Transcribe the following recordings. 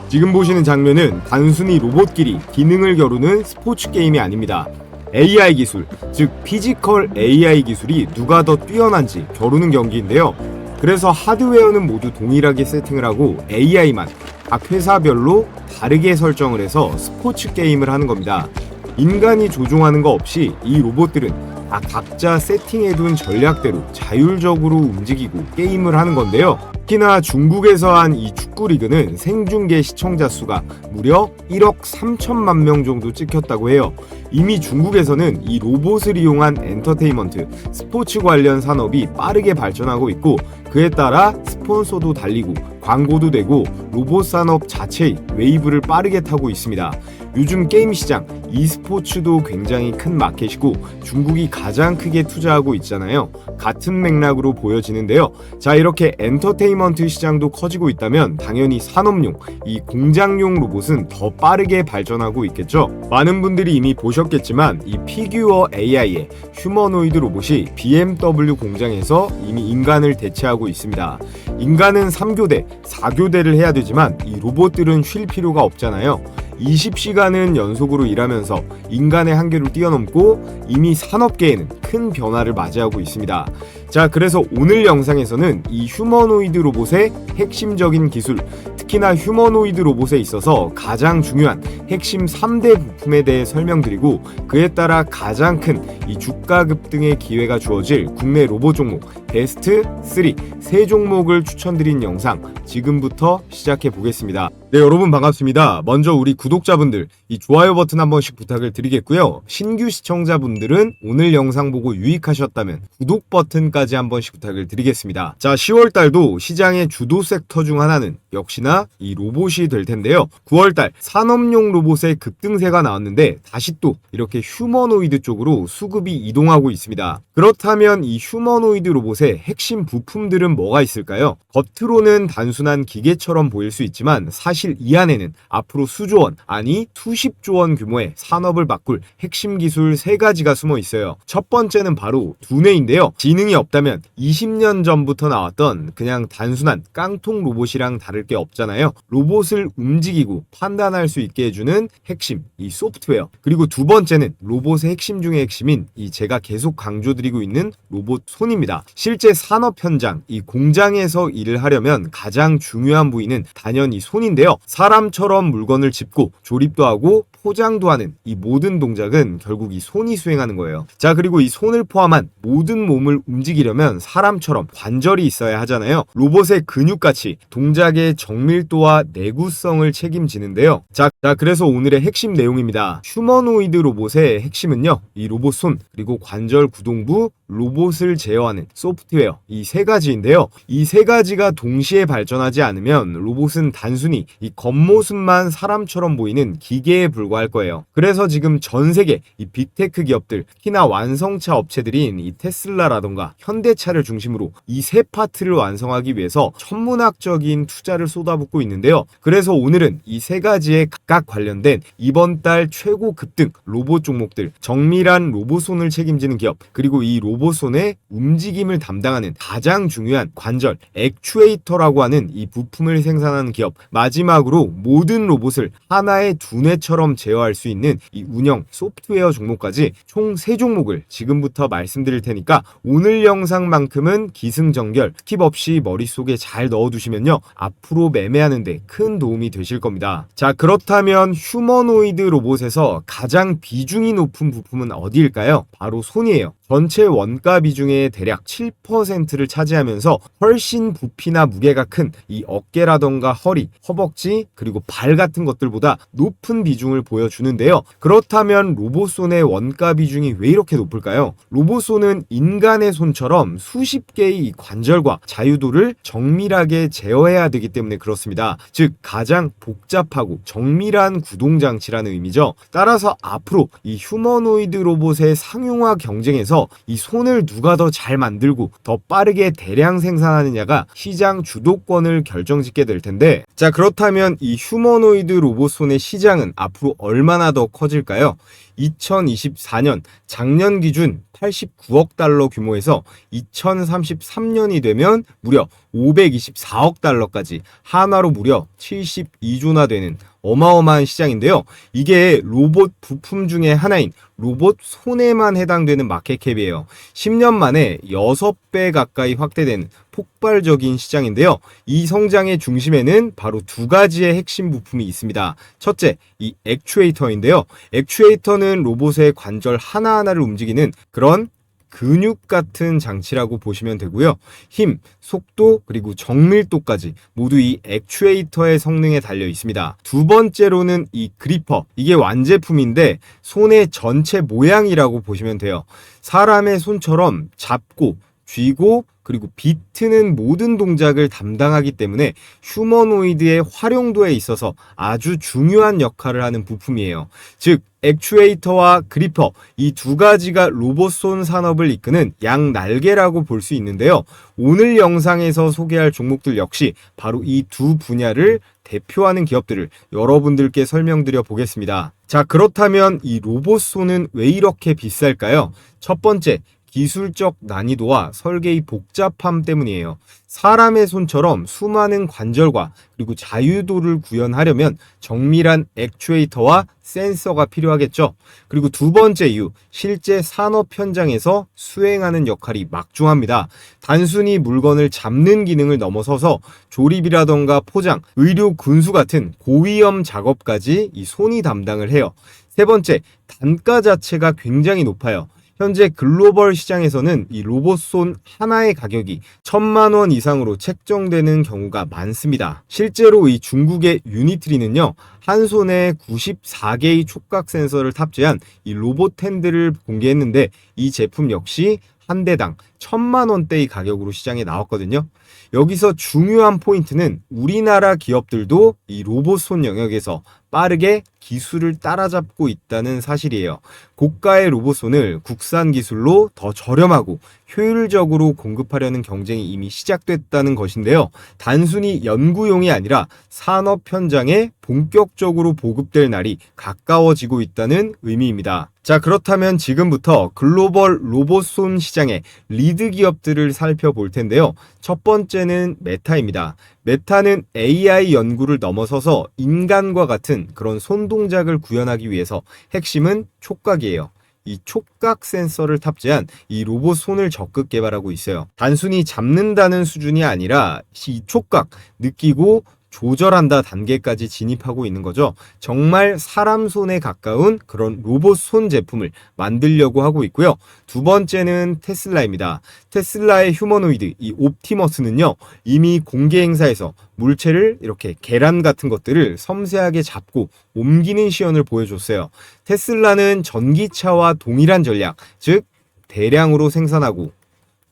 지금 보시는 장면은 단순히 로봇끼리 기능을 겨루는 스포츠 게임이 아닙니다. AI 기술, 즉 피지컬 AI 기술이 누가 더 뛰어난지 겨루는 경기인데요. 그래서 하드웨어는 모두 동일하게 세팅을 하고 AI만 각 회사별로 다르게 설정을 해서 스포츠 게임을 하는 겁니다. 인간이 조종하는 거 없이 이 로봇들은 다 각자 세팅해둔 전략대로 자율적으로 움직이고 게임을 하는 건데요. 특히나 중국에서 한 이 축구 리그는 생중계 시청자 수가 무려 1억 3천만 명 정도 찍혔다고 해요. 이미 중국에서는 이 로봇을 이용한 엔터테인먼트, 스포츠 관련 산업이 빠르게 발전하고 있고, 그에 따라 스폰서도 달리고 광고도 되고 로봇 산업 자체의 웨이브를 빠르게 타고 있습니다. 요즘 게임 시장, e스포츠도 굉장히 큰 마켓이고 중국이 가장 크게 투자하고 있잖아요. 같은 맥락으로 보여지는데요. 자, 이렇게 엔터테인먼트 시장도 커지고 있다면 당연히 산업용, 이 공장용 로봇은 더 빠르게 발전하고 있겠죠. 많은 분들이 이미 보셨겠지만 이 피규어 AI의 휴머노이드 로봇이 BMW 공장에서 이미 인간을 대체하고 있습니다. 인간은 3교대, 4교대를 해야 되지만 이 로봇들은 쉴 필요가 없잖아요. 20시간은 연속으로 일하면서 인간의 한계를 뛰어넘고 이미 산업계에는 큰 변화를 맞이하고 있습니다. 자, 그래서 오늘 영상에서는 이 휴머노이드 로봇의 핵심적인 기술, 특히나 휴머노이드 로봇에 있어서 가장 중요한 핵심 3대 부품에 대해 설명드리고, 그에 따라 가장 큰 이 주가 급등의 기회가 주어질 국내 로봇 종목 베스트 3 세 종목을 추천드린 영상 지금부터 시작해 보겠습니다. 네, 여러분 반갑습니다. 먼저 우리 구독자분들 이 좋아요 버튼 한 번씩 부탁을 드리겠고요. 신규 시청자분들은 오늘 영상 보고 유익하셨다면 구독 버튼까지 한 번씩 부탁을 드리겠습니다. 자, 10월달도 시장의 주도 섹터 중 하나는 역시나 이 로봇이 될 텐데요. 9월달 산업용 로봇의 급등세가 나왔는데 다시 또 이렇게 휴머노이드 쪽으로 수급이 이동하고 있습니다. 그렇다면 이 휴머노이드 로봇의 핵심 부품들은 뭐가 있을까요? 겉으로는 단순한 기계처럼 보일 수 있지만 사실 이 안에는 앞으로 수조 원, 아니 수십조 원 규모의 산업을 바꿀 핵심 기술 3가지가 숨어 있어요. 첫 번째는 바로 두뇌인데요. 지능이 없다면 20년 전부터 나왔던 그냥 단순한 깡통 로봇이랑 다를 게 없잖아요. 로봇을 움직이고 판단할 수 있게 해주는 핵심, 이 소프트웨어. 그리고 두 번째는 로봇의 핵심 중의 핵심인 이 제가 계속 강조드리고 있는 로봇 손입니다. 실제 산업 현장, 이 공장에서 일을 하려면 가장 중요한 부위는 단연 이 손인데요. 사람처럼 물건을 짚고 조립도 하고 포장도 하는 이 모든 동작은 결국 이 손이 수행하는 거예요. 자, 그리고 이 손을 포함한 모든 몸을 움직이려면 사람처럼 관절이 있어야 하잖아요. 로봇의 근육같이 동작의 정밀도와 내구성을 책임지는데요. 자, 그래서 오늘의 핵심 내용입니다. 휴머노이드 로봇의 핵심은요, 이 로봇 손, 그리고 관절 구동부, 로봇을 제어하는 소프트웨어, 이 3가지인데요. 이 3가지가 동시에 발전하지 않으면 로봇은 단순히 이 겉모습만 사람처럼 보이는 기계에 불과할 거예요. 그래서 지금 전 세계 이 빅테크 기업들, 특히나 완성차 업체들인 이 테슬라라던가 현대차를 중심으로 이 3파트를 완성하기 위해서 천문학적인 투자를 쏟아붓고 있는데요. 그래서 오늘은 이 3가지에 각각 관련된 이번 달 최고 급등 로봇 종목들, 정밀한 로봇손을 책임지는 기업, 그리고 이 로봇손의 움직임을 담당하는 가장 중요한 관절, 액추에이터라고 하는 이 부품을 생산하는 기업, 마지막으로 모든 로봇을 하나의 두뇌처럼 제어할 수 있는 이 운영 소프트웨어 종목까지 총 3종목을 지금부터 말씀드릴 테니까 오늘 영상만큼은 기승전결 스킵 없이 머릿속에 잘 넣어두시면요, 앞으로 매매하는데 큰 도움이 되실 겁니다. 자, 그렇다면 휴머노이드 로봇에서 가장 비중이 높은 부품은 어디일까요? 바로 손이에요. 전체 원가 비중의 대략 7%를 차지하면서 훨씬 부피나 무게가 큰 이 어깨라던가 허리, 허벅지, 그리고 발 같은 것들보다 높은 비중을 보여주는데요. 그렇다면 로봇손의 원가 비중이 왜 이렇게 높을까요? 로봇손은 인간의 손처럼 수십 개의 이 관절과 자유도를 정밀하게 제어해야 되기 때문에 그렇습니다. 즉 가장 복잡하고 정밀한 구동장치라는 의미죠. 따라서 앞으로 이 휴머노이드 로봇의 상용화 경쟁에서 이 손을 누가 더 잘 만들고 더 빠르게 대량 생산하느냐가 시장 주도권을 결정짓게 될 텐데, 자, 그렇다면 이 휴머노이드 로봇 손의 시장은 앞으로 얼마나 더 커질까요? 2024년 작년 기준 89억 달러 규모에서 2033년이 되면 무려 524억 달러까지 한화로 무려 72조나 되는 어마어마한 시장인데요. 이게 로봇 부품 중에 하나인 로봇 손에만 해당되는 마켓캡이에요. 10년 만에 6배 가까이 확대된 폭발적인 시장인데요. 이 성장의 중심에는 바로 두 가지의 핵심 부품이 있습니다. 첫째, 이 액추에이터인데요. 액추에이터는 로봇의 관절 하나하나를 움직이는 그런 근육 같은 장치라고 보시면 되고요. 힘, 속도, 그리고 정밀도까지 모두 이 액추에이터의 성능에 달려 있습니다. 두 번째로는 이 그리퍼. 이게 완제품인데 손의 전체 모양이라고 보시면 돼요. 사람의 손처럼 잡고, 쥐고, 그리고 비트는 모든 동작을 담당하기 때문에 휴머노이드의 활용도에 있어서 아주 중요한 역할을 하는 부품이에요. 즉, 액추에이터와 그리퍼, 이 두 가지가 로봇손 산업을 이끄는 양날개라고 볼 수 있는데요. 오늘 영상에서 소개할 종목들 역시 바로 이 두 분야를 대표하는 기업들을 여러분들께 설명드려 보겠습니다. 자, 그렇다면 이 로봇손은 왜 이렇게 비쌀까요? 첫 번째, 기술적 난이도와 설계의 복잡함 때문이에요. 사람의 손처럼 수많은 관절과 그리고 자유도를 구현하려면 정밀한 액추에이터와 센서가 필요하겠죠. 그리고 두 번째 이유, 실제 산업 현장에서 수행하는 역할이 막중합니다. 단순히 물건을 잡는 기능을 넘어서서 조립이라던가 포장, 의료 군수 같은 고위험 작업까지 이 손이 담당을 해요. 세 번째, 단가 자체가 굉장히 높아요. 현재 글로벌 시장에서는 이 로봇손 하나의 가격이 1,000만 원 이상으로 책정되는 경우가 많습니다. 실제로 이 중국의 유니트리는요, 한 손에 94개의 촉각 센서를 탑재한 이 로봇 핸들을 공개했는데 이 제품 역시 한 대당 1,000만 원대의 가격으로 시장에 나왔거든요. 여기서 중요한 포인트는 우리나라 기업들도 이 로봇손 영역에서 빠르게 기술을 따라잡고 있다는 사실이에요. 고가의 로봇손을 국산 기술로 더 저렴하고 효율적으로 공급하려는 경쟁이 이미 시작됐다는 것인데요. 단순히 연구용이 아니라 산업 현장에 본격적으로 보급될 날이 가까워지고 있다는 의미입니다. 자, 그렇다면 지금부터 글로벌 로봇손 시장의 리드 기업들을 살펴볼 텐데요. 첫 번째는 메타입니다. 메타는 AI 연구를 넘어서서 인간과 같은 그런 손 동작을 구현하기 위해서 핵심은 촉각이에요. 이 촉각 센서를 탑재한 이 로봇 손을 적극 개발하고 있어요. 단순히 잡는다는 수준이 아니라 이 촉각, 느끼고 조절한다 단계까지 진입하고 있는 거죠. 정말 사람 손에 가까운 그런 로봇 손 제품을 만들려고 하고 있고요. 두 번째는 테슬라입니다. 테슬라의 휴머노이드, 이 옵티머스는요, 이미 공개 행사에서 물체를 이렇게 계란 같은 것들을 섬세하게 잡고 옮기는 시연을 보여줬어요. 테슬라는 전기차와 동일한 전략, 즉 대량으로 생산하고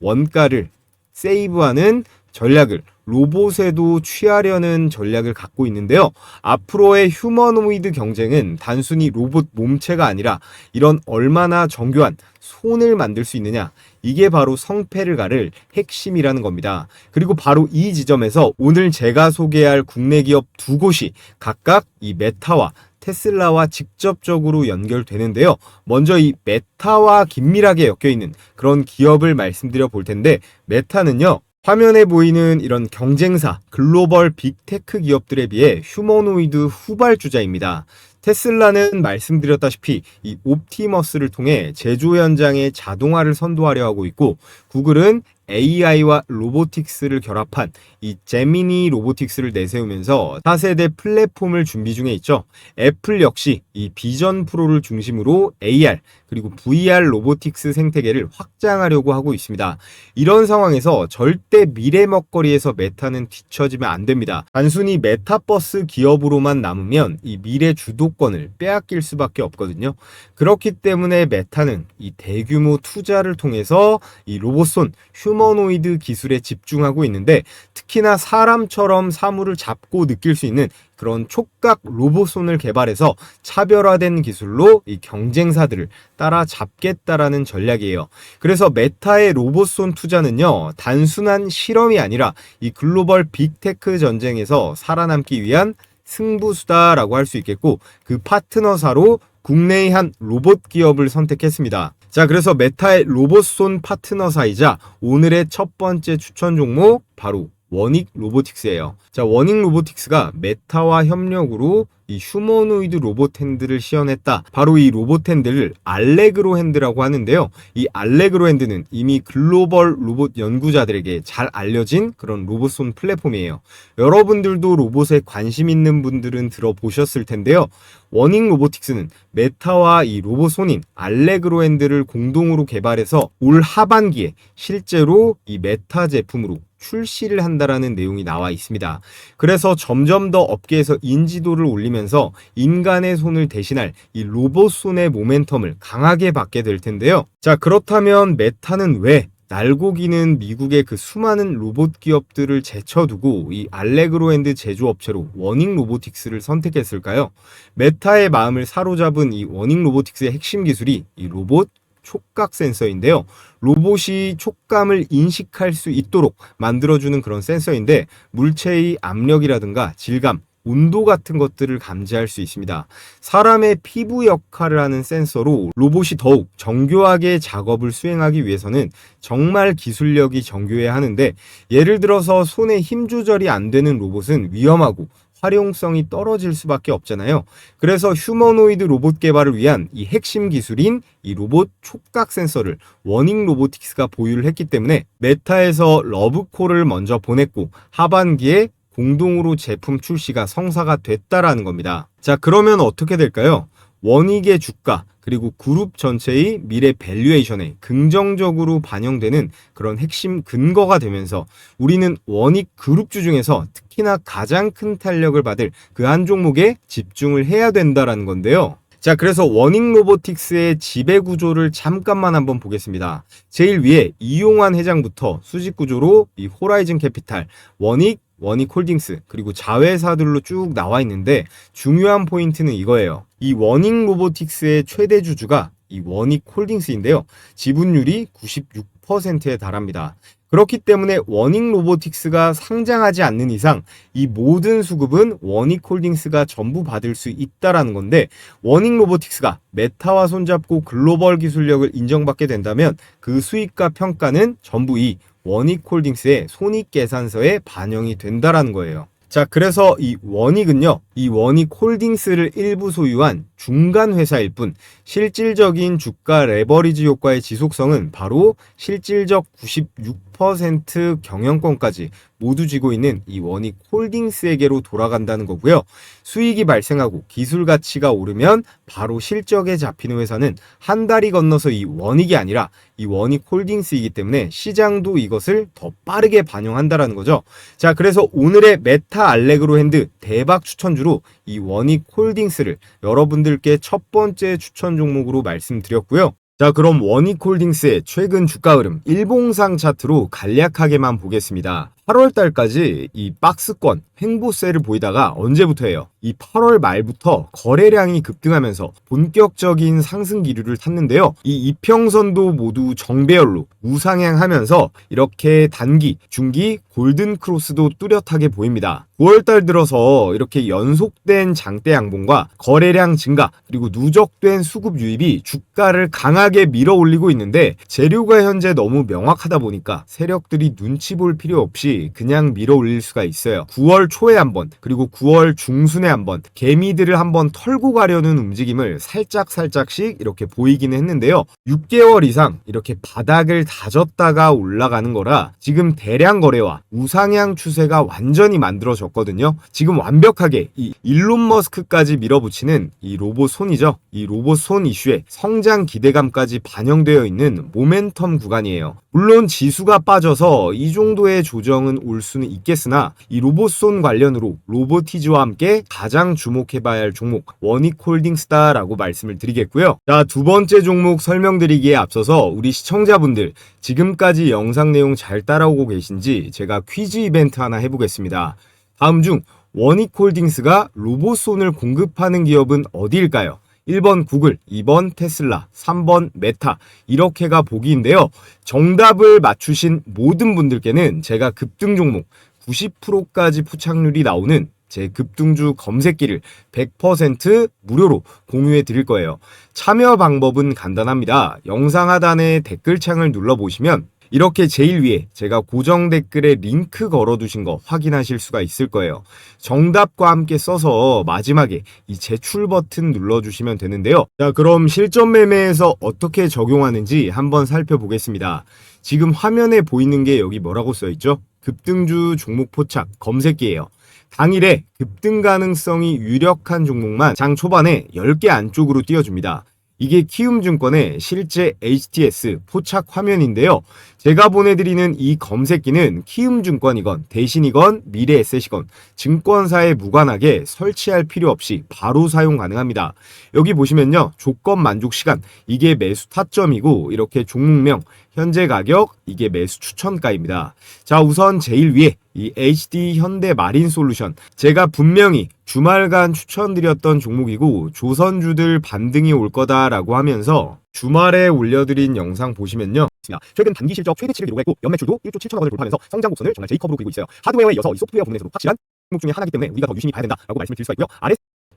원가를 세이브하는 전략을 로봇에도 취하려는 전략을 갖고 있는데요. 앞으로의 휴머노이드 경쟁은 단순히 로봇 몸체가 아니라 이런 얼마나 정교한 손을 만들 수 있느냐, 이게 바로 성패를 가를 핵심이라는 겁니다. 그리고 바로 이 지점에서 오늘 제가 소개할 국내 기업 두 곳이 각각 이 메타와 테슬라와 직접적으로 연결되는데요. 먼저 이 메타와 긴밀하게 엮여있는 그런 기업을 말씀드려 볼 텐데, 메타는요, 화면에 보이는 이런 경쟁사, 글로벌 빅테크 기업들에 비해 휴머노이드 후발주자입니다. 테슬라는 말씀드렸다시피 이 옵티머스를 통해 제조 현장의 자동화를 선도하려 하고 있고, 구글은 AI와 로보틱스를 결합한 이 제미니 로보틱스를 내세우면서 4세대 플랫폼을 준비 중에 있죠. 애플 역시 이 비전 프로를 중심으로 AR 그리고 VR 로보틱스 생태계를 확장하려고 하고 있습니다. 이런 상황에서 절대 미래 먹거리에서 메타는 뒤처지면 안 됩니다. 단순히 메타버스 기업으로만 남으면 이 미래 주도권을 빼앗길 수밖에 없거든요. 그렇기 때문에 메타는 이 대규모 투자를 통해서 이 로봇손, 휴머노이드 기술에 집중하고 있는데, 특히나 사람처럼 사물을 잡고 느낄 수 있는 그런 촉각 로봇손을 개발해서 차별화된 기술로 이 경쟁사들을 따라잡겠다라는 전략이에요. 그래서 메타의 로봇손 투자는요, 단순한 실험이 아니라 이 글로벌 빅테크 전쟁에서 살아남기 위한 승부수다라고 할 수 있겠고, 그 파트너사로 국내의 한 로봇 기업을 선택했습니다. 자, 그래서 메타의 로봇손 파트너사이자 오늘의 첫 번째 추천 종목 바로 워닉 로보틱스예요. 자, 워닉 로보틱스가 메타와 협력으로 이 휴머노이드 로봇 핸드를 시연했다. 바로 이 로봇 핸드를 알레그로 핸드라고 하는데요. 이 알레그로 핸드는 이미 글로벌 로봇 연구자들에게 잘 알려진 그런 로봇손 플랫폼이에요. 여러분들도 로봇에 관심 있는 분들은 들어보셨을 텐데요. 워닉 로보틱스는 메타와 이 로봇손인 알레그로 핸드를 공동으로 개발해서 올 하반기에 실제로 이 메타 제품으로 출시를 한다라는 내용이 나와 있습니다. 그래서 점점 더 업계에서 인지도를 올리면서 인간의 손을 대신할 이 로봇 손의 모멘텀을 강하게 받게 될 텐데요. 자, 그렇다면 메타는 왜 날고 기는 미국의 그 수많은 로봇 기업들을 제쳐두고 이 알레그로 핸드 제조업체로 워닉 로보틱스를 선택했을까요? 메타의 마음을 사로잡은 이 워닉 로보틱스의 핵심 기술이 이 로봇 촉각 센서인데요. 로봇이 촉감을 인식할 수 있도록 만들어주는 그런 센서인데 물체의 압력이라든가 질감, 온도 같은 것들을 감지할 수 있습니다. 사람의 피부 역할을 하는 센서로 로봇이 더욱 정교하게 작업을 수행하기 위해서는 정말 기술력이 정교해야 하는데, 예를 들어서 손에 힘 조절이 안 되는 로봇은 위험하고 활용성이 떨어질 수밖에 없잖아요. 그래서 휴머노이드 로봇 개발을 위한 이 핵심 기술인 이 로봇 촉각 센서를 워닉 로보틱스가 보유를 했기 때문에 메타에서 러브콜을 먼저 보냈고 하반기에 공동으로 제품 출시가 성사가 됐다라는 겁니다. 자, 그러면 어떻게 될까요? 워닉의 주가 그리고 그룹 전체의 미래 밸류에이션에 긍정적으로 반영되는 그런 핵심 근거가 되면서 우리는 워닉 그룹주 중에서 특히나 가장 큰 탄력을 받을 그 한 종목에 집중을 해야 된다라는 건데요. 자, 그래서 워닉 로보틱스의 지배 구조를 잠깐만 한번 보겠습니다. 제일 위에 이용환 회장부터 수직 구조로 이 호라이즌 캐피탈, 워닉 홀딩스, 그리고 자회사들로 쭉 나와 있는데 중요한 포인트는 이거예요. 이 워닉 로보틱스의 최대 주주가 이 워닉 홀딩스인데요. 지분율이 96%에 달합니다. 그렇기 때문에 워닉 로보틱스가 상장하지 않는 이상 이 모든 수급은 워닉 홀딩스가 전부 받을 수 있다라는 건데, 워닉 로보틱스가 메타와 손잡고 글로벌 기술력을 인정받게 된다면 그 수익과 평가는 전부 이 워닉 홀딩스의 손익계산서에 반영이 된다라는 거예요. 자, 그래서 이 워닉은요, 이 워닉 홀딩스를 일부 소유한 중간 회사일 뿐 실질적인 주가 레버리지 효과의 지속성은 바로 실질적 96% 경영권까지 모두 쥐고 있는 이 워닉 홀딩스에게로 돌아간다는 거고요. 수익이 발생하고 기술 가치가 오르면 바로 실적에 잡히는 회사는 한 달이 건너서 이 워닉이 아니라 이 워닉 홀딩스이기 때문에 시장도 이것을 더 빠르게 반영한다라는 거죠. 자, 그래서 오늘의 메타 알레그로 핸드 대박 추천주로 이 워닉 홀딩스를 여러분들께 첫 번째 추천 종목으로 말씀드렸고요. 자, 그럼 워닉 홀딩스의 최근 주가 흐름 일봉상 차트로 간략하게만 보겠습니다. 8월 달까지 이 박스권 횡보세를 보이다가 언제부터예요? 이 8월 말부터 거래량이 급등하면서 본격적인 상승 기류를 탔는데요. 이 이평선도 모두 정배열로 우상향하면서 이렇게 단기, 중기, 골든 크로스도 뚜렷하게 보입니다. 9월달 들어서 이렇게 연속된 장대 양봉과 거래량 증가 그리고 누적된 수급 유입이 주가를 강하게 밀어 올리고 있는데, 재료가 현재 너무 명확하다 보니까 세력들이 눈치 볼 필요 없이 그냥 밀어 올릴 수가 있어요. 9월 초에 한번, 그리고 9월 중순에 한번 개미들을 한번 털고 가려는 움직임을 살짝씩 이렇게 보이기는 했는데요. 6개월 이상 이렇게 바닥을 다졌다가 올라가는 거라 지금 대량 거래와 우상향 추세가 완전히 만들어졌거든요. 지금 완벽하게 이 일론 머스크까지 밀어붙이는 이 로봇 손이죠. 이 로봇 손 이슈에 성장 기대감까지 반영되어 있는 모멘텀 구간이에요. 물론 지수가 빠져서 이 정도의 조정은 올 수는 있겠으나 이 로봇손 관련으로 로보티즈와 함께 가장 주목해봐야 할 종목 워닉 홀딩스다라고 말씀을 드리겠고요. 자, 두 번째 종목 설명드리기에 앞서서 우리 시청자분들 지금까지 영상 내용 잘 따라오고 계신지 제가 퀴즈 이벤트 하나 해보겠습니다. 다음 중 워닉 홀딩스가 로봇손을 공급하는 기업은 어디일까요? 1번 구글, 2번 테슬라, 3번 메타, 이렇게가 보기인데요. 정답을 맞추신 모든 분들께는 제가 급등 종목 90%까지 포착률이 나오는 제 급등주 검색기를 100% 무료로 공유해 드릴 거예요. 참여 방법은 간단합니다. 영상 하단에 댓글창을 눌러보시면 이렇게 제일 위에 제가 고정 댓글에 링크 걸어두신 거 확인하실 수가 있을 거예요. 정답과 함께 써서 마지막에 이 제출 버튼 눌러주시면 되는데요. 자, 그럼 실전 매매에서 어떻게 적용하는지 한번 살펴보겠습니다. 지금 화면에 보이는 게 여기 뭐라고 써있죠? 급등주 종목 포착 검색기예요. 당일에 급등 가능성이 유력한 종목만 장 초반에 10개 안쪽으로 띄워줍니다. 이게 키움증권의 실제 HTS 포착 화면인데요. 제가 보내드리는 이 검색기는 키움증권이건 대신이건 미래에셋이건 증권사에 무관하게 설치할 필요 없이 바로 사용 가능합니다. 여기 보시면요. 조건 만족 시간, 이게 매수 타점이고 이렇게 종목명, 현재 가격, 이게 매수 추천가입니다. 자, 우선 제일 위에 이 HD 현대 마린 솔루션, 제가 분명히 주말간 추천드렸던 종목이고 조선주들 반등이 올 거다라고 하면서 주말에 올려드린 영상 보시면요. 최근 단기 실적 최대치를 기록했고 연매출도 1조 7천억 원을 돌파하면서 성장 곡선을 정말 J컵으로 그리고 있어요. 하드웨어에 이어서 이 소프트웨어 부분에서도 확실한 종목 중에 하나이기 때문에 우리가 더 유심히 봐야 된다라고 말씀을 드릴 수가 있고요.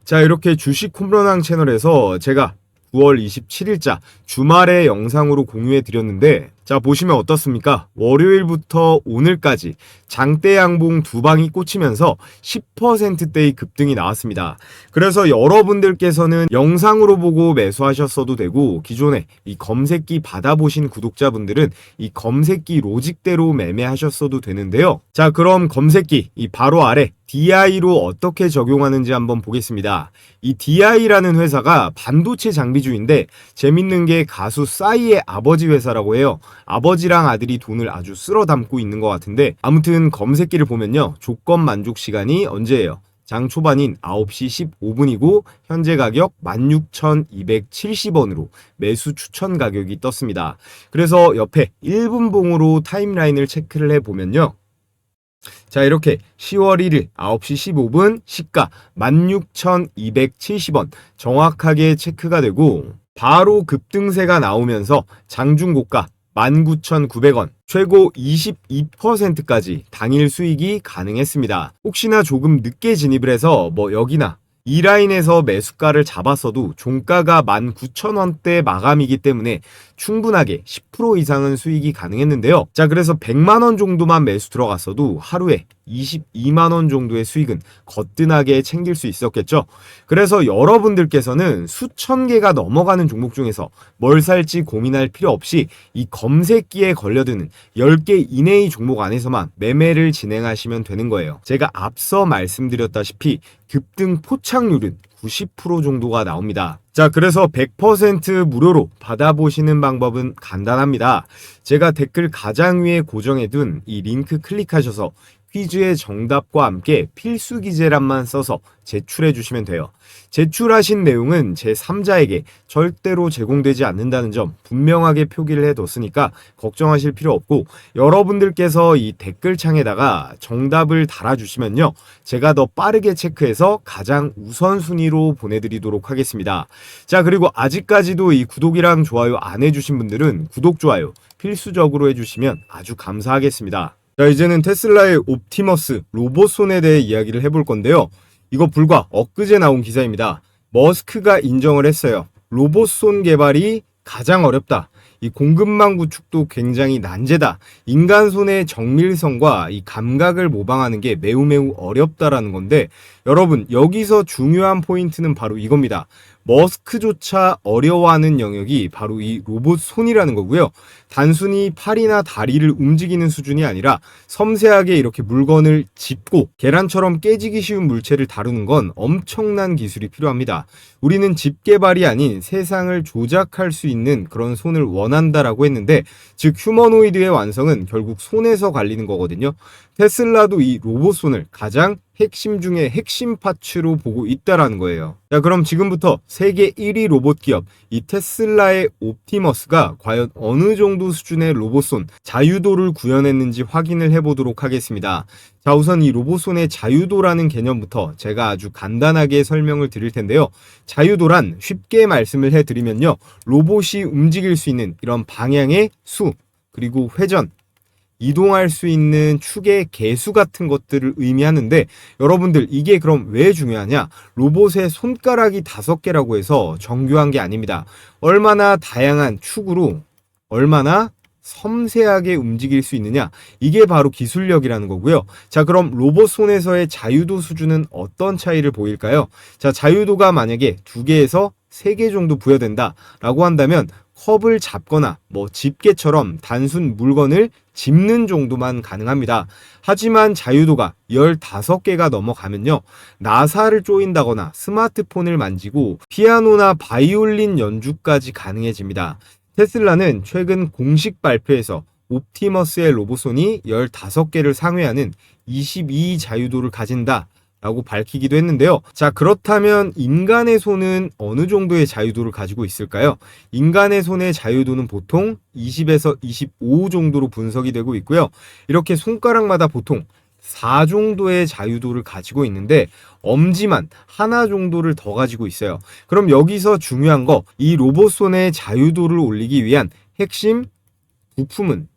자, 이렇게 주식 홈런왕 채널에서 제가 9월 27일자 주말에 영상으로 공유해 드렸는데, 자, 보시면 어떻습니까? 월요일부터 오늘까지 장대 양봉 두 방이 꽂히면서 10%대의 급등이 나왔습니다. 그래서 여러분들께서는 영상으로 보고 매수하셨어도 되고 기존에 이 검색기 받아보신 구독자분들은 이 검색기 로직대로 매매하셨어도 되는데요. 자, 그럼 검색기 이 바로 아래 DI로 어떻게 적용하는지 한번 보겠습니다. 이 DI라는 회사가 반도체 장비주인데 재밌는 게 가수 싸이의 아버지 회사라고 해요. 아버지랑 아들이 돈을 아주 쓸어 담고 있는 것 같은데, 아무튼 검색기를 보면요. 조건 만족 시간이 언제예요? 장 초반인 9시 15분이고 현재 가격 16,270원으로 매수 추천 가격이 떴습니다. 그래서 옆에 1분 봉으로 타임라인을 체크를 해보면요. 자, 이렇게 10월 1일 9시 15분 시가 16,270원 정확하게 체크가 되고 바로 급등세가 나오면서 장중고가 19,900원, 최고 22%까지 당일 수익이 가능했습니다. 혹시나 조금 늦게 진입을 해서 여기나 이 라인에서 매수가를 잡았어도 종가가 19,000원대 마감이기 때문에 충분하게 10% 이상은 수익이 가능했는데요. 자, 그래서 100만원 정도만 매수 들어갔어도 하루에 22만원 정도의 수익은 거뜬하게 챙길 수 있었겠죠. 그래서 여러분들께서는 수천 개가 넘어가는 종목 중에서 뭘 살지 고민할 필요 없이 이 검색기에 걸려드는 10개 이내의 종목 안에서만 매매를 진행하시면 되는 거예요. 제가 앞서 말씀드렸다시피 급등 포착률은 90% 정도가 나옵니다. 자, 그래서 100% 무료로 받아보시는 방법은 간단합니다. 제가 댓글 가장 위에 고정해둔 이 링크 클릭하셔서 퀴즈의 정답과 함께 필수 기재란만 써서 제출해 주시면 돼요. 제출하신 내용은 제3자에게 절대로 제공되지 않는다는 점 분명하게 표기를 해뒀으니까 걱정하실 필요 없고, 여러분들께서 이 댓글창에다가 정답을 달아주시면요. 제가 더 빠르게 체크해서 가장 우선순위로 보내드리도록 하겠습니다. 자, 그리고 아직까지도 이 구독이랑 좋아요 안 해주신 분들은 구독, 좋아요 필수적으로 해주시면 아주 감사하겠습니다. 자, 이제는 테슬라의 옵티머스 로봇손에 대해 이야기를 해볼 건데요. 이거 불과 엊그제 나온 기사입니다. 머스크가 인정을 했어요. 로봇손 개발이 가장 어렵다. 이 공급망 구축도 굉장히 난제다. 인간 손의 정밀성과 이 감각을 모방하는 게 매우 어렵다라는 건데, 여러분 여기서 중요한 포인트는 바로 이겁니다. 머스크조차 어려워하는 영역이 바로 이 로봇 손이라는 거고요. 단순히 팔이나 다리를 움직이는 수준이 아니라 섬세하게 이렇게 물건을 짚고 계란처럼 깨지기 쉬운 물체를 다루는 건 엄청난 기술이 필요합니다. 우리는 집 개발이 아닌 세상을 조작할 수 있는 그런 손을 원한다라고 했는데, 즉 휴머노이드의 완성은 결국 손에서 갈리는 거거든요. 테슬라도 이 로봇 손을 가장 핵심 중에 핵심 파츠로 보고 있다라는 거예요. 자, 그럼 지금부터 세계 1위 로봇 기업 이 테슬라의 옵티머스가 과연 어느 정도 수준의 로봇손 자유도를 구현했는지 확인을 해보도록 하겠습니다. 자, 우선 이 로봇손의 자유도라는 개념부터 제가 아주 간단하게 설명을 드릴 텐데요. 자유도란 쉽게 말씀을 해드리면요, 로봇이 움직일 수 있는 이런 방향의 수, 그리고 회전, 이동할 수 있는 축의 개수 같은 것들을 의미하는데, 여러분들 이게 그럼 왜 중요하냐? 로봇의 손가락이 5개라고 해서 정교한 게 아닙니다. 얼마나 다양한 축으로 얼마나 섬세하게 움직일 수 있느냐, 이게 바로 기술력이라는 거고요. 자, 그럼 로봇 손에서의 자유도 수준은 어떤 차이를 보일까요? 자, 자유도가 만약에 2개에서 3개 정도 부여된다 라고 한다면 컵을 잡거나 집게처럼 단순 물건을 짚는 정도만 가능합니다. 하지만 자유도가 15개가 넘어가면요, 나사를 조인다거나 스마트폰을 만지고 피아노나 바이올린 연주까지 가능해집니다. 테슬라는 최근 공식 발표에서 옵티머스의 로봇손이 15개를 상회하는 22 자유도를 가진다 라고 밝히기도 했는데요. 자, 그렇다면 인간의 손은 어느 정도의 자유도를 가지고 있을까요? 인간의 손의 자유도는 보통 20에서 25 정도로 분석이 되고 있고요. 이렇게 손가락마다 보통 4 정도의 자유도를 가지고 있는데 엄지만 하나 정도를 더 가지고 있어요. 그럼 여기서 중요한 거, 이 로봇손의 자유도를 올리기 위한 핵심 부품은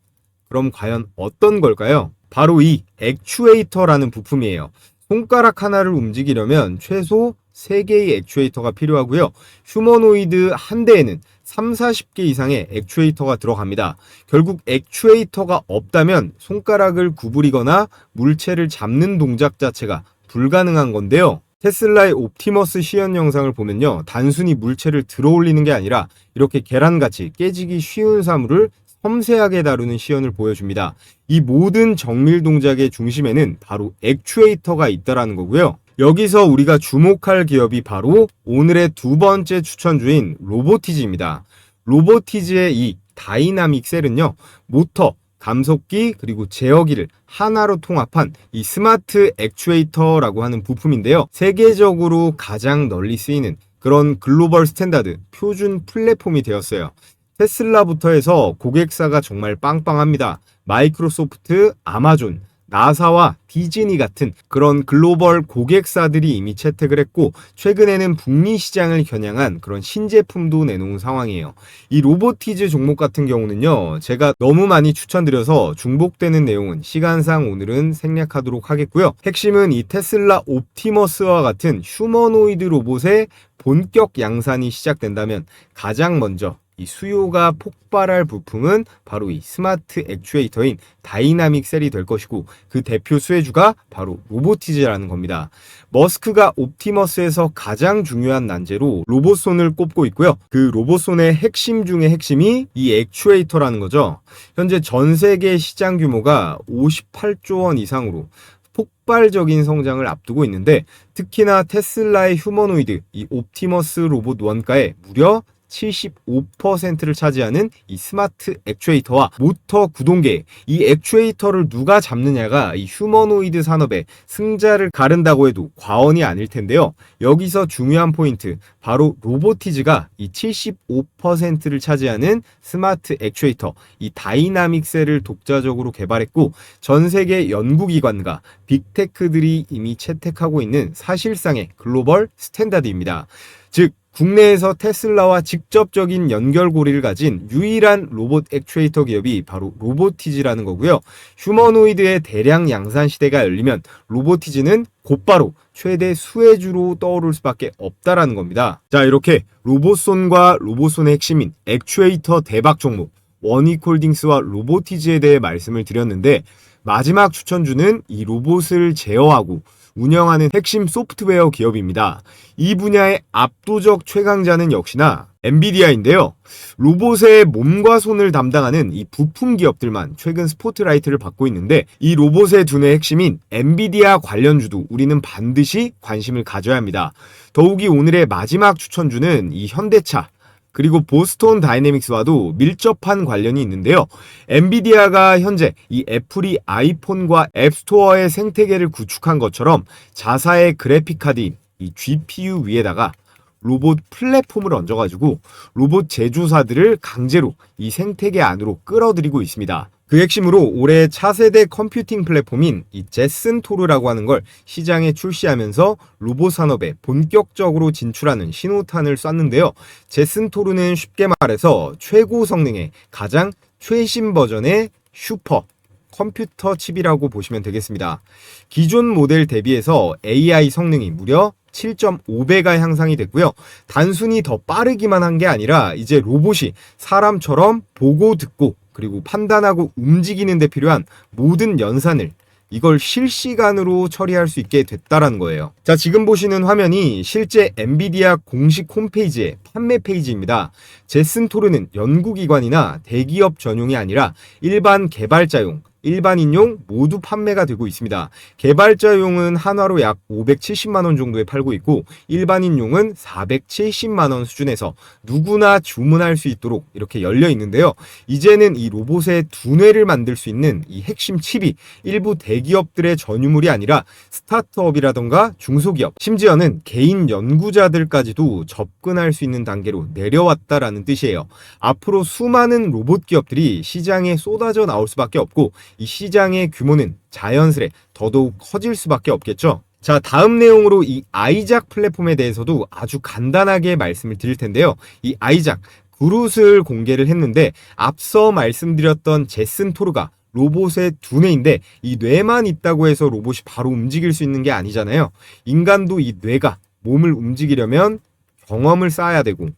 그럼 과연 어떤 걸까요? 바로 이 액추에이터라는 부품이에요. 손가락 하나를 움직이려면 최소 3개의 액추에이터가 필요하고요. 휴머노이드 한 대에는 30-40개 이상의 액추에이터가 들어갑니다. 결국 액추에이터가 없다면 손가락을 구부리거나 물체를 잡는 동작 자체가 불가능한 건데요. 테슬라의 옵티머스 시연 영상을 보면요, 단순히 물체를 들어 올리는 게 아니라 이렇게 계란같이 깨지기 쉬운 사물을 섬세하게 다루는 시연을 보여줍니다. 이 모든 정밀 동작의 중심에는 바로 액추에이터가 있다라는 거고요. 여기서 우리가 주목할 기업이 바로 오늘의 2번째 추천주인 로보티즈입니다. 로보티즈의 이 다이나믹 셀은요, 모터, 감속기 그리고 제어기를 하나로 통합한 이 스마트 액추에이터라고 하는 부품인데요. 세계적으로 가장 널리 쓰이는 그런 글로벌 스탠다드, 표준 플랫폼이 되었어요. 테슬라부터 해서 고객사가 정말 빵빵합니다. 마이크로소프트, 아마존, 나사와 디즈니 같은 그런 글로벌 고객사들이 이미 채택을 했고, 최근에는 북미 시장을 겨냥한 그런 신제품도 내놓은 상황이에요. 이 로보티즈 종목 같은 경우는요, 제가 너무 많이 추천드려서 중복되는 내용은 시간상 오늘은 생략하도록 하겠고요. 핵심은 이 테슬라 옵티머스와 같은 휴머노이드 로봇의 본격 양산이 시작된다면 가장 먼저 이 수요가 폭발할 부품은 바로 이 스마트 액추에이터인 다이나믹 셀이 될 것이고, 그 대표 수혜주가 바로 로보티즈라는 겁니다. 머스크가 옵티머스에서 가장 중요한 난제로 로봇손을 꼽고 있고요. 그 로봇손의 핵심 중의 핵심이 이 액추에이터라는 거죠. 현재 전 세계 시장 규모가 58조 원 이상으로 폭발적인 성장을 앞두고 있는데, 특히나 테슬라의 휴머노이드 이 옵티머스 로봇 원가의 무려 75%를 차지하는 이 스마트 액추에이터와 모터 구동계, 이 액추에이터를 누가 잡느냐가 이 휴머노이드 산업의 승자를 가른다고 해도 과언이 아닐 텐데요. 여기서 중요한 포인트, 바로 로보티즈가 이 75%를 차지하는 스마트 액추에이터 이 다이나믹 셀을 독자적으로 개발했고, 전 세계 연구기관과 빅테크들이 이미 채택하고 있는 사실상의 글로벌 스탠다드입니다. 즉 국내에서 테슬라와 직접적인 연결고리를 가진 유일한 로봇 액추에이터 기업이 바로 로보티즈라는 거고요. 휴머노이드의 대량 양산 시대가 열리면 로보티즈는 곧바로 최대 수혜주로 떠오를 수밖에 없다라는 겁니다. 자, 이렇게 로봇손과 로봇손의 핵심인 액추에이터 대박 종목 원익홀딩스와 로보티즈에 대해 말씀을 드렸는데, 마지막 추천주는 이 로봇을 제어하고 운영하는 핵심 소프트웨어 기업입니다. 이 분야의 압도적 최강자는 역시나 엔비디아인데요. 로봇의 몸과 손을 담당하는 이 부품 기업들만 최근 스포트라이트를 받고 있는데, 이 로봇의 두뇌 핵심인 엔비디아 관련주도 우리는 반드시 관심을 가져야 합니다. 더욱이 오늘의 마지막 추천주는 이 현대차 그리고 보스톤 다이내믹스와도 밀접한 관련이 있는데요. 엔비디아가 현재 이 애플이 아이폰과 앱스토어의 생태계를 구축한 것처럼 자사의 그래픽카드인 이 GPU 위에다가 로봇 플랫폼을 얹어가지고 로봇 제조사들을 강제로 이 생태계 안으로 끌어들이고 있습니다. 그 핵심으로 올해 차세대 컴퓨팅 플랫폼인 이 제슨 토르라고 하는 걸 시장에 출시하면서 로봇 산업에 본격적으로 진출하는 신호탄을 쐈는데요. 제슨 토르는 쉽게 말해서 최고 성능의 가장 최신 버전의 슈퍼 컴퓨터 칩이라고 보시면 되겠습니다. 기존 모델 대비해서 AI 성능이 무려 7.5배가 향상이 됐고요. 단순히 더 빠르기만 한 게 아니라 이제 로봇이 사람처럼 보고 듣고 그리고 판단하고 움직이는 데 필요한 모든 연산을 이걸 실시간으로 처리할 수 있게 됐다라는 거예요. 자, 지금 보시는 화면이 실제 엔비디아 공식 홈페이지의 판매 페이지입니다. 제슨 토르는 연구기관이나 대기업 전용이 아니라 일반 개발자용, 일반인용 모두 판매가 되고 있습니다. 개발자용은 한화로 약 570만원 정도에 팔고 있고 일반인용은 470만원 수준에서 누구나 주문할 수 있도록 이렇게 열려 있는데요. 이제는 이 로봇의 두뇌를 만들 수 있는 이 핵심 칩이 일부 대기업들의 전유물이 아니라 스타트업이라던가 중소기업, 심지어는 개인 연구자들까지도 접근할 수 있는 단계로 내려왔다라는 뜻이에요. 앞으로 수많은 로봇 기업들이 시장에 쏟아져 나올 수밖에 없고 이 시장의 규모는 자연스레 더더욱 커질 수밖에 없겠죠. 자, 다음 내용으로 이 아이작 플랫폼에 대해서도 아주 간단하게 말씀을 드릴 텐데요. 이 아이작 그룹을 공개를 했는데 앞서 말씀드렸던 제슨 토르가 로봇의 두뇌인데 이 뇌만 있다고 해서 로봇이 바로 움직일 수 있는 게 아니잖아요. 인간도 이 뇌가 몸을 움직이려면 경험을 쌓아야 되고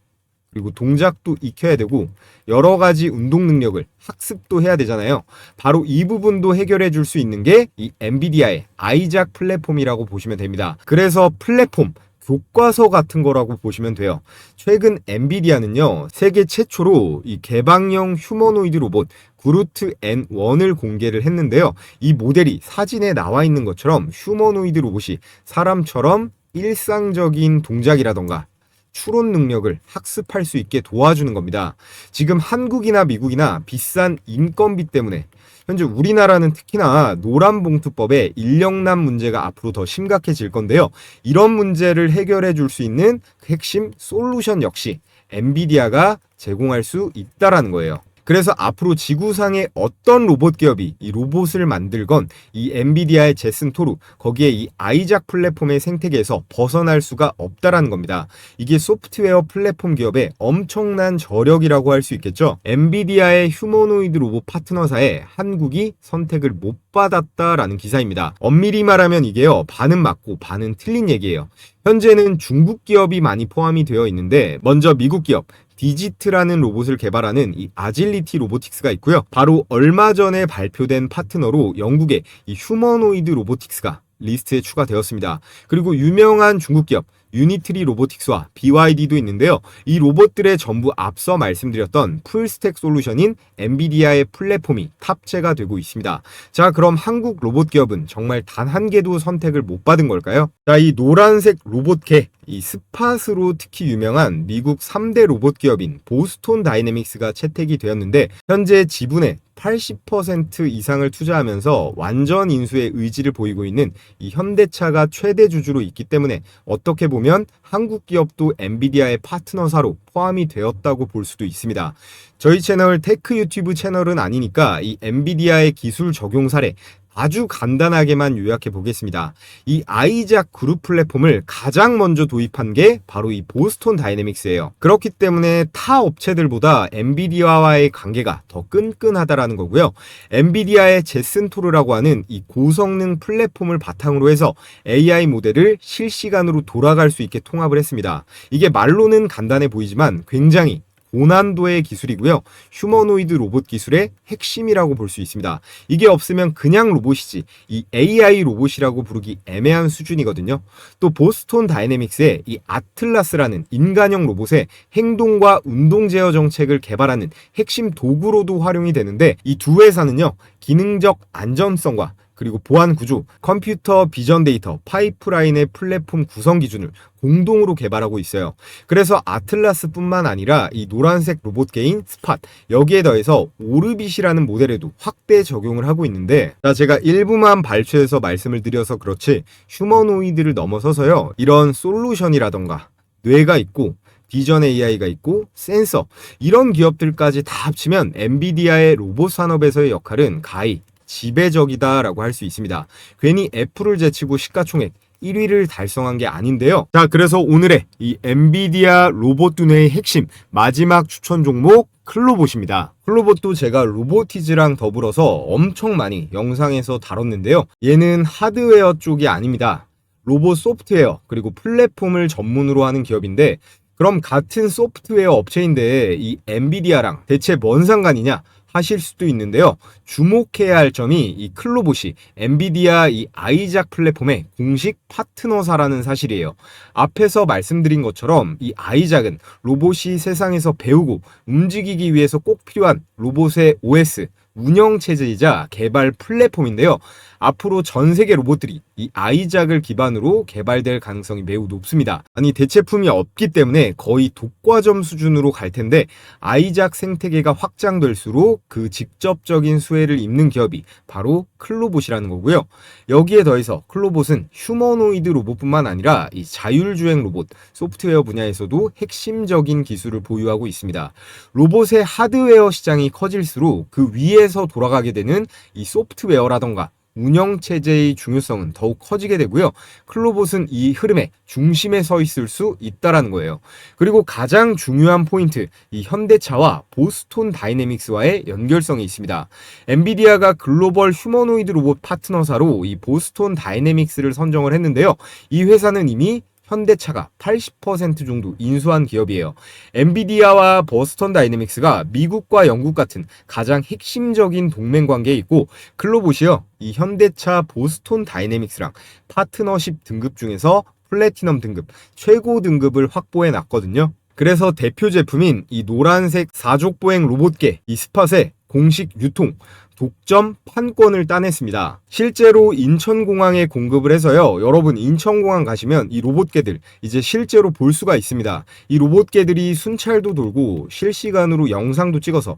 그리고 동작도 익혀야 되고 여러 가지 운동 능력을 학습도 해야 되잖아요. 바로 이 부분도 해결해 줄 수 있는 게 이 엔비디아의 아이작 플랫폼이라고 보시면 됩니다. 그래서 플랫폼, 교과서 같은 거라고 보시면 돼요. 최근 엔비디아는요, 세계 최초로 이 개방형 휴머노이드 로봇 그루트 N1을 공개를 했는데요. 이 모델이 사진에 나와 있는 것처럼 휴머노이드 로봇이 사람처럼 일상적인 동작이라던가 추론 능력을 학습할 수 있게 도와주는 겁니다. 지금 한국이나 미국이나 비싼 인건비 때문에 현재 우리나라는 특히나 노란봉투법의 인력난 문제가 앞으로 더 심각해질 건데요. 이런 문제를 해결해 줄 수 있는 핵심 솔루션 역시 엔비디아가 제공할 수 있다라는 거예요. 그래서 앞으로 지구상의 어떤 로봇 기업이 이 로봇을 만들건 이 엔비디아의 제슨 토르 거기에 이 아이작 플랫폼의 생태계에서 벗어날 수가 없다라는 겁니다. 이게 소프트웨어 플랫폼 기업의 엄청난 저력이라고 할 수 있겠죠. 엔비디아의 휴머노이드 로봇 파트너사에 한국이 선택을 못 받았다라는 기사입니다. 엄밀히 말하면 이게요, 반은 맞고 반은 틀린 얘기예요. 현재는 중국 기업이 많이 포함이 되어 있는데 먼저 미국 기업 디지트라는 로봇을 개발하는 이 아질리티 로보틱스가 있고요. 바로 얼마 전에 발표된 파트너로 영국의 이 휴머노이드 로보틱스가 리스트에 추가되었습니다. 그리고 유명한 중국 기업 유니트리 로보틱스와 BYD도 있는데요. 이 로봇들의 전부 앞서 말씀드렸던 풀스택 솔루션인 엔비디아의 플랫폼이 탑재가 되고 있습니다. 자, 그럼 한국 로봇 기업은 정말 단 한 개도 선택을 못 받은 걸까요? 자, 이 노란색 로봇개, 이 스팟으로 특히 유명한 미국 3대 로봇 기업인 보스톤 다이내믹스가 채택이 되었는데 현재 지분의 80% 이상을 투자하면서 완전 인수의 의지를 보이고 있는 이 현대차가 최대 주주로 있기 때문에 어떻게 보면 한국 기업도 엔비디아의 파트너사로 포함이 되었다고 볼 수도 있습니다. 저희 채널 테크 유튜브 채널은 아니니까 이 엔비디아의 기술 적용 사례 아주 간단하게만 요약해 보겠습니다. 이 아이작 그룹 플랫폼을 가장 먼저 도입한 게 바로 이 보스톤 다이내믹스예요. 그렇기 때문에 타 업체들보다 엔비디아와의 관계가 더 끈끈하다라는 거고요. 엔비디아의 제슨 토르라고 하는 이 고성능 플랫폼을 바탕으로 해서 AI 모델을 실시간으로 돌아갈 수 있게 통합을 했습니다. 이게 말로는 간단해 보이지만 굉장히 고난도의 기술이고요. 휴머노이드 로봇 기술의 핵심이라고 볼 수 있습니다. 이게 없으면 그냥 로봇이지 이 AI 로봇이라고 부르기 애매한 수준이거든요. 또 보스톤 다이내믹스의 이 아틀라스라는 인간형 로봇의 행동과 운동 제어 정책을 개발하는 핵심 도구로도 활용이 되는데 이 두 회사는요, 기능적 안전성과 그리고 보안 구조, 컴퓨터 비전 데이터, 파이프라인의 플랫폼 구성 기준을 공동으로 개발하고 있어요. 그래서 아틀라스뿐만 아니라 이 노란색 로봇개인 스팟, 여기에 더해서 오르빗이라는 모델에도 확대 적용을 하고 있는데, 제가 일부만 발췌해서 말씀을 드려서 그렇지 휴머노이드를 넘어서서요, 이런 솔루션이라던가 뇌가 있고 비전 AI가 있고 센서, 이런 기업들까지 다 합치면 엔비디아의 로봇 산업에서의 역할은 가히 지배적이다라고 할 수 있습니다. 괜히 애플을 제치고 시가총액 1위를 달성한 게 아닌데요. 자, 그래서 오늘의 이 엔비디아 로봇 두뇌의 핵심 마지막 추천 종목 클로봇입니다. 클로봇도 제가 로보티즈랑 더불어서 엄청 많이 영상에서 다뤘는데요. 얘는 하드웨어 쪽이 아닙니다. 로봇 소프트웨어 그리고 플랫폼을 전문으로 하는 기업인데, 그럼 같은 소프트웨어 업체인데 이 엔비디아랑 대체 뭔 상관이냐 하실 수도 있는데요. 주목해야 할 점이 이 클로봇이 엔비디아 이 아이작 플랫폼의 공식 파트너사라는 사실이에요. 앞에서 말씀드린 것처럼 이 아이작은 로봇이 세상에서 배우고 움직이기 위해서 꼭 필요한 로봇의 OS, 운영체제이자 개발 플랫폼인데요. 앞으로 전 세계 로봇들이 이 아이작을 기반으로 개발될 가능성이 매우 높습니다. 아니, 대체품이 없기 때문에 거의 독과점 수준으로 갈 텐데, 아이작 생태계가 확장될수록 그 직접적인 수혜를 입는 기업이 바로 클로봇이라는 거고요. 여기에 더해서 클로봇은 휴머노이드 로봇뿐만 아니라 이 자율주행 로봇, 소프트웨어 분야에서도 핵심적인 기술을 보유하고 있습니다. 로봇의 하드웨어 시장이 커질수록 그 위에서 돌아가게 되는 이 소프트웨어라던가 운영체제의 중요성은 더욱 커지게 되고요. 클로봇은 이 흐름의 중심에 서 있을 수 있다라는 거예요. 그리고 가장 중요한 포인트, 이 현대차와 보스톤 다이내믹스와의 연결성이 있습니다. 엔비디아가 글로벌 휴머노이드 로봇 파트너사로 이 보스톤 다이내믹스를 선정을 했는데요. 이 회사는 이미 현대차가 80% 정도 인수한 기업이에요. 엔비디아와 버스턴 다이내믹스가 미국과 영국 같은 가장 핵심적인 동맹 관계에 있고, 클로봇이요, 이 현대차 보스턴 다이내믹스랑 파트너십 등급 중에서 플래티넘 등급, 최고 등급을 확보해 놨거든요. 그래서 대표 제품인 이 노란색 사족보행 로봇계 이 스팟의 공식 유통, 독점 판권을 따냈습니다. 실제로 인천공항에 공급을 해서요. 여러분 인천공항 가시면 이 로봇개들 이제 실제로 볼 수가 있습니다. 이 로봇개들이 순찰도 돌고 실시간으로 영상도 찍어서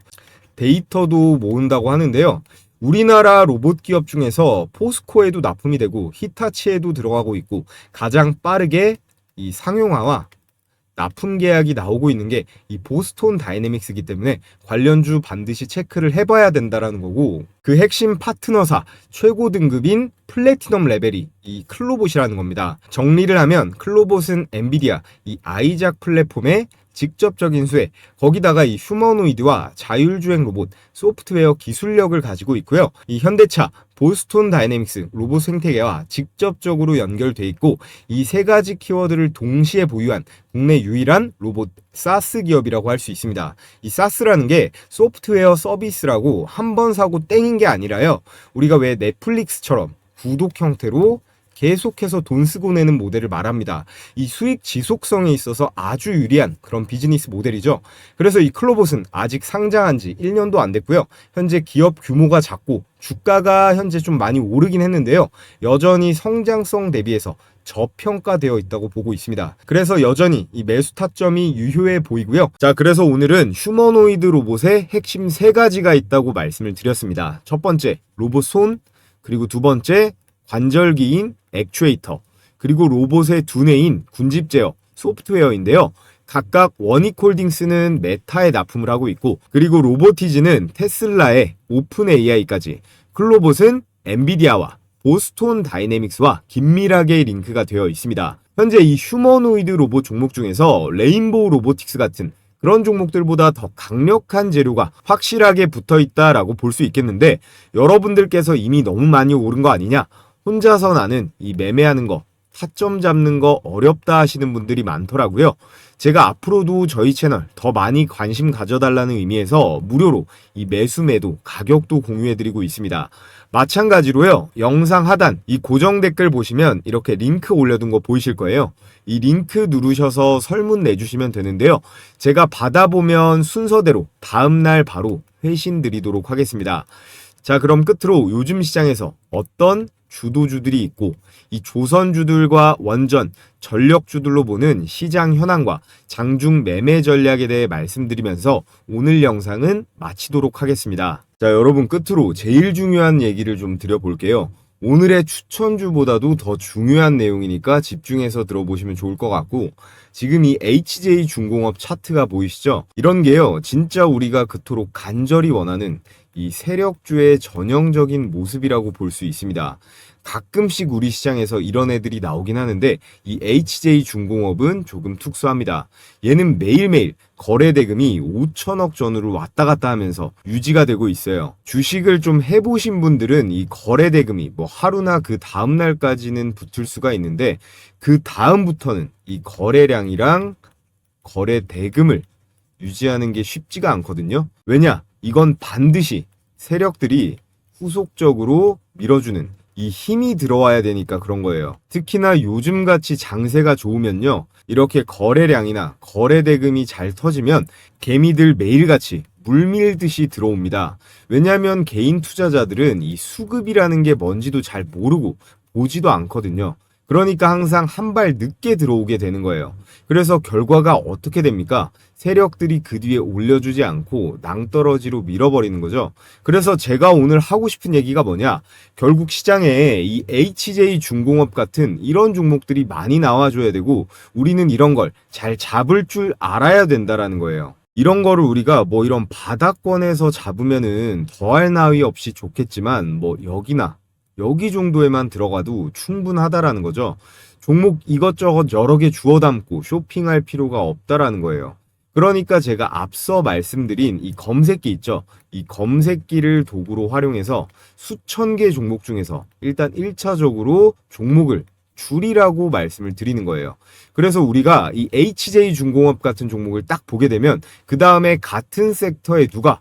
데이터도 모은다고 하는데요. 우리나라 로봇 기업 중에서 포스코에도 납품이 되고 히타치에도 들어가고 있고, 가장 빠르게 이 상용화와 납품 계약이 나오고 있는 게 이 보스톤 다이내믹스이기 때문에 관련주 반드시 체크를 해봐야 된다라는 거고, 그 핵심 파트너사 최고 등급인 플래티넘 레벨이 이 클로봇이라는 겁니다. 정리를 하면 클로봇은 엔비디아 이 아이작 플랫폼의 직접적인 수혜, 거기다가 이 휴머노이드와 자율주행 로봇, 소프트웨어 기술력을 가지고 있고요. 이 현대차, 보스톤 다이내믹스 로봇 생태계와 직접적으로 연결돼 있고, 이 세 가지 키워드를 동시에 보유한 국내 유일한 로봇 사스 기업이라고 할 수 있습니다. 이 사스라는 게 소프트웨어 서비스라고 한 번 사고 땡인 게 아니라요. 우리가 왜 넷플릭스처럼 구독 형태로 계속해서 돈 쓰고 내는 모델을 말합니다. 이 수익 지속성에 있어서 아주 유리한 그런 비즈니스 모델이죠. 그래서 이 클로봇은 아직 상장한 지 1년도 안 됐고요. 현재 기업 규모가 작고 주가가 현재 좀 많이 오르긴 했는데요. 여전히 성장성 대비해서 저평가되어 있다고 보고 있습니다. 그래서 여전히 이 매수 타점이 유효해 보이고요. 자, 그래서 오늘은 휴머노이드 로봇의 핵심 세 가지가 있다고 말씀을 드렸습니다. 첫 번째, 로봇 손, 그리고 두 번째, 관절기인 액추에이터, 그리고 로봇의 두뇌인 군집 제어 소프트웨어인데요. 각각 원익홀딩스는 메타에 납품을 하고 있고, 그리고 로보티즈는 테슬라의 오픈 AI까지, 클로봇은 엔비디아와 보스톤 다이내믹스와 긴밀하게 링크가 되어 있습니다. 현재 이 휴머노이드 로봇 종목 중에서 레인보우 로보틱스 같은 그런 종목들보다 더 강력한 재료가 확실하게 붙어 있다라고 볼 수 있겠는데, 여러분들께서 이미 너무 많이 오른 거 아니냐? 혼자서 나는 이 매매하는 거, 타점 잡는 거 어렵다 하시는 분들이 많더라고요. 제가 앞으로도 저희 채널 더 많이 관심 가져달라는 의미에서 무료로 이 매수 매도 가격도 공유해드리고 있습니다. 마찬가지로요, 영상 하단 이 고정 댓글 보시면 이렇게 링크 올려둔 거 보이실 거예요. 이 링크 누르셔서 설문 내주시면 되는데요. 제가 받아보면 순서대로 다음날 바로 회신 드리도록 하겠습니다. 자, 그럼 끝으로 요즘 시장에서 어떤 주도주들이 있고, 이 조선주들과 원전, 전력주들로 보는 시장 현황과 장중 매매 전략에 대해 말씀드리면서 오늘 영상은 마치도록 하겠습니다. 자, 여러분 끝으로 제일 중요한 얘기를 좀 드려볼게요. 오늘의 추천주보다도 더 중요한 내용이니까 집중해서 들어보시면 좋을 것 같고, 지금 이 HJ중공업 차트가 보이시죠? 이런 게요, 진짜 우리가 그토록 간절히 원하는 이 세력주의 전형적인 모습이라고 볼 수 있습니다. 가끔씩 우리 시장에서 이런 애들이 나오긴 하는데 이 HJ중공업은 조금 특수합니다. 얘는 매일매일 거래 대금이 5천억 전후로 왔다 갔다 하면서 유지가 되고 있어요. 주식을 좀 해보신 분들은 이 거래 대금이 뭐 하루나 그 다음 날까지는 붙을 수가 있는데 그 다음부터는 이 거래량이랑 거래 대금을 유지하는 게 쉽지가 않거든요. 왜냐? 이건 반드시 세력들이 후속적으로 밀어주는 이 힘이 들어와야 되니까 그런 거예요. 특히나 요즘같이 장세가 좋으면요. 이렇게 거래량이나 거래 대금이 잘 터지면 개미들 매일같이 물밀듯이 들어옵니다. 왜냐하면 개인 투자자들은 이 수급이라는 게 뭔지도 잘 모르고 보지도 않거든요. 그러니까 항상 한 발 늦게 들어오게 되는 거예요. 그래서 결과가 어떻게 됩니까? 세력들이 그 뒤에 올려주지 않고 낭떠러지로 밀어버리는 거죠. 그래서 제가 오늘 하고 싶은 얘기가 뭐냐? 결국 시장에 이 HJ중공업 같은 이런 종목들이 많이 나와줘야 되고 우리는 이런 걸 잘 잡을 줄 알아야 된다라는 거예요. 이런 거를 우리가 뭐 이런 바닥권에서 잡으면은 더할 나위 없이 좋겠지만 뭐 여기 정도에만 들어가도 충분하다라는 거죠. 종목 이것저것 여러 개 주워 담고 쇼핑할 필요가 없다라는 거예요. 그러니까 제가 앞서 말씀드린 이 검색기 있죠. 이 검색기를 도구로 활용해서 수천 개 종목 중에서 일단 1차적으로 종목을 줄이라고 말씀을 드리는 거예요. 그래서 우리가 이 HJ중공업 같은 종목을 딱 보게 되면 그 다음에 같은 섹터에 누가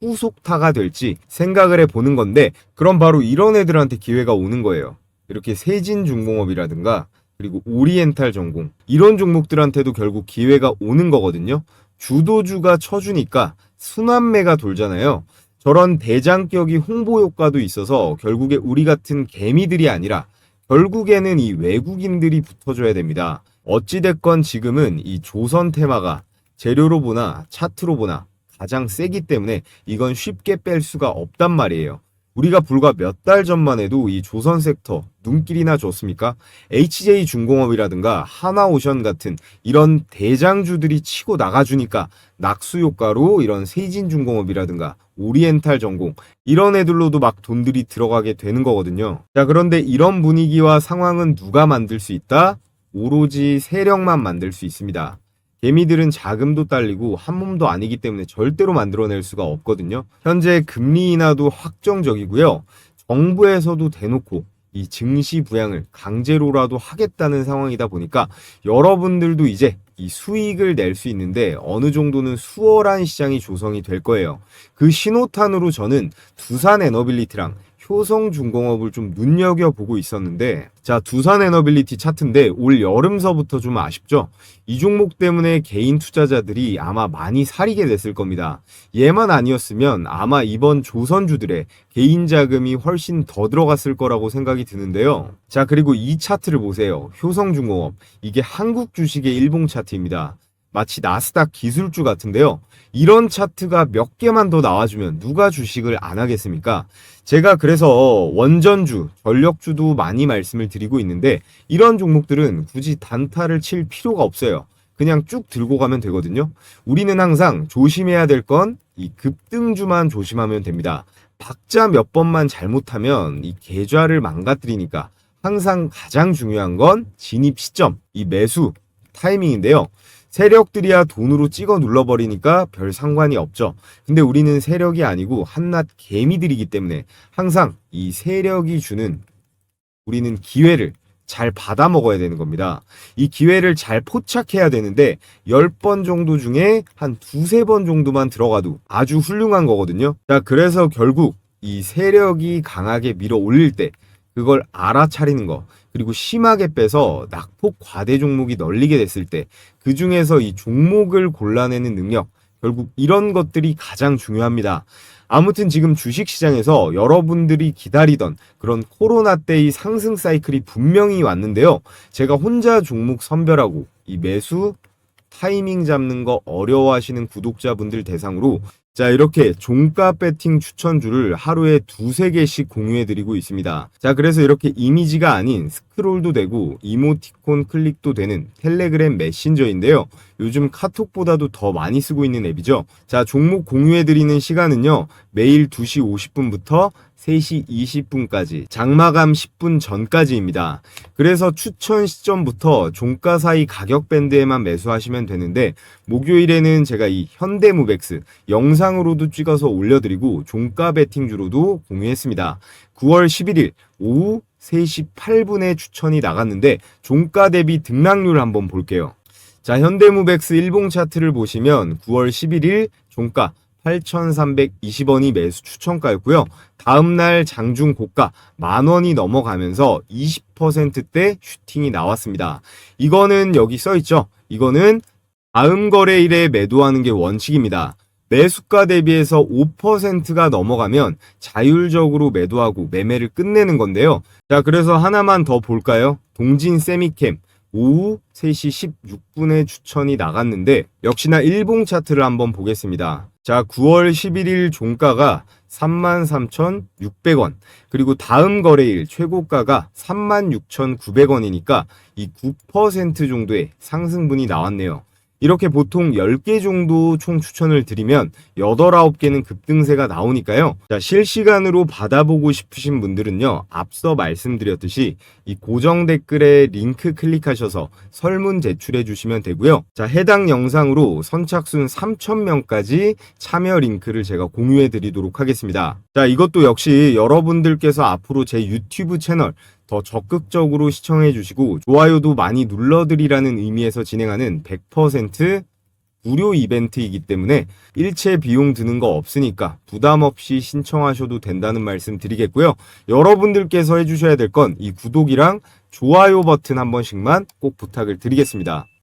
후속타가 될지 생각을 해보는 건데 그럼 바로 이런 애들한테 기회가 오는 거예요. 이렇게 세진중공업이라든가 그리고 오리엔탈 전공 이런 종목들한테도 결국 기회가 오는 거거든요. 주도주가 쳐주니까 순환매가 돌잖아요. 저런 대장격이 홍보 효과도 있어서 결국에 우리 같은 개미들이 아니라 결국에는 이 외국인들이 붙어줘야 됩니다. 어찌됐건 지금은 이 조선 테마가 재료로 보나 차트로 보나 가장 세기 때문에 이건 쉽게 뺄 수가 없단 말이에요. 우리가 불과 몇 달 전만 해도 이 조선 섹터 눈길이나 줬습니까? HJ중공업이라든가 하나오션 같은 이런 대장주들이 치고 나가주니까 낙수 효과로 이런 세진중공업이라든가 오리엔탈 전공 이런 애들로도 막 돈들이 들어가게 되는 거거든요. 자, 그런데 이런 분위기와 상황은 누가 만들 수 있다? 오로지 세력만 만들 수 있습니다. 개미들은 자금도 딸리고 한 몸도 아니기 때문에 절대로 만들어낼 수가 없거든요. 현재 금리 인하도 확정적이고요. 정부에서도 대놓고 이 증시 부양을 강제로라도 하겠다는 상황이다 보니까 여러분들도 이제 이 수익을 낼 수 있는데 어느 정도는 수월한 시장이 조성이 될 거예요. 그 신호탄으로 저는 두산에너빌리티랑 효성중공업을 좀 눈여겨보고 있었는데 자, 두산에너빌리티 차트인데 올 여름서부터 좀 아쉽죠? 이 종목 때문에 개인 투자자들이 아마 많이 사리게 됐을 겁니다. 얘만 아니었으면 아마 이번 조선주들의 개인 자금이 훨씬 더 들어갔을 거라고 생각이 드는데요. 자, 그리고 이 차트를 보세요. 효성중공업. 이게 한국 주식의 일봉 차트입니다. 마치 나스닥 기술주 같은데요. 이런 차트가 몇 개만 더 나와주면 누가 주식을 안 하겠습니까? 제가 그래서 원전주, 전력주도 많이 말씀을 드리고 있는데 이런 종목들은 굳이 단타를 칠 필요가 없어요. 그냥 쭉 들고 가면 되거든요. 우리는 항상 조심해야 될 건 이 급등주만 조심하면 됩니다. 박자 몇 번만 잘못하면 이 계좌를 망가뜨리니까 항상 가장 중요한 건 진입 시점, 이 매수 타이밍인데요. 세력들이야 돈으로 찍어 눌러버리니까 별 상관이 없죠. 근데 우리는 세력이 아니고 한낱 개미들이기 때문에 항상 이 세력이 주는 우리는 기회를 잘 받아 먹어야 되는 겁니다. 이 기회를 잘 포착해야 되는데 10번 정도 중에 한 두세 번 정도만 들어가도 아주 훌륭한 거거든요. 자, 그래서 결국 이 세력이 강하게 밀어 올릴 때 그걸 알아차리는 거 그리고 심하게 빼서 낙폭 과대 종목이 널리게 됐을 때 그 중에서 이 종목을 골라내는 능력 결국 이런 것들이 가장 중요합니다. 아무튼 지금 주식시장에서 여러분들이 기다리던 그런 코로나 때의 상승 사이클이 분명히 왔는데요. 제가 혼자 종목 선별하고 이 매수 타이밍 잡는 거 어려워하시는 구독자분들 대상으로 자, 이렇게 종가 배팅 추천주를 하루에 두세 개씩 공유해드리고 있습니다. 자, 그래서 이렇게 이미지가 아닌 스크롤도 되고 이모티콘 클릭도 되는 텔레그램 메신저인데요. 요즘 카톡보다도 더 많이 쓰고 있는 앱이죠. 자, 종목 공유해드리는 시간은요. 매일 2시 50분부터 3시 20분까지 장마감 10분 전까지입니다. 그래서 추천 시점부터 종가 사이 가격 밴드에만 매수하시면 되는데 목요일에는 제가 이 현대무백스 영상으로도 찍어서 올려드리고 종가 베팅주로도 공유했습니다. 9월 11일 오후 3시 8분에 추천이 나갔는데 종가 대비 등락률 한번 볼게요. 자, 현대무백스 일봉 차트를 보시면 9월 11일 종가 8,320원이 매수 추천가였고요. 다음날 장중 고가 10,000원이 넘어가면서 20%대 슈팅이 나왔습니다. 이거는 여기 써있죠. 이거는 다음 거래일에 매도하는 게 원칙입니다. 매수가 대비해서 5%가 넘어가면 자율적으로 매도하고 매매를 끝내는 건데요. 자, 그래서 하나만 더 볼까요? 동진 세미캠 오후 3시 16분에 추천이 나갔는데 역시나 일봉 차트를 한번 보겠습니다. 자, 9월 11일 종가가 33,600원 그리고 다음 거래일 최고가가 36,900원이니까 이 9% 정도의 상승분이 나왔네요. 이렇게 보통 10개 정도 총 추천을 드리면 8, 9개는 급등세가 나오니까요. 자, 실시간으로 받아보고 싶으신 분들은요. 앞서 말씀드렸듯이 이 고정 댓글에 링크 클릭하셔서 설문 제출해 주시면 되고요. 자, 해당 영상으로 선착순 3,000명까지 참여 링크를 제가 공유해 드리도록 하겠습니다. 자, 이것도 역시 여러분들께서 앞으로 제 유튜브 채널 더 적극적으로 시청해 주시고 좋아요도 많이 눌러드리라는 의미에서 진행하는 100% 무료 이벤트이기 때문에 일체 비용 드는 거 없으니까 부담 없이 신청하셔도 된다는 말씀 드리겠고요. 여러분들께서 해주셔야 될 건 이 구독이랑 좋아요 버튼 한 번씩만 꼭 부탁을 드리겠습니다.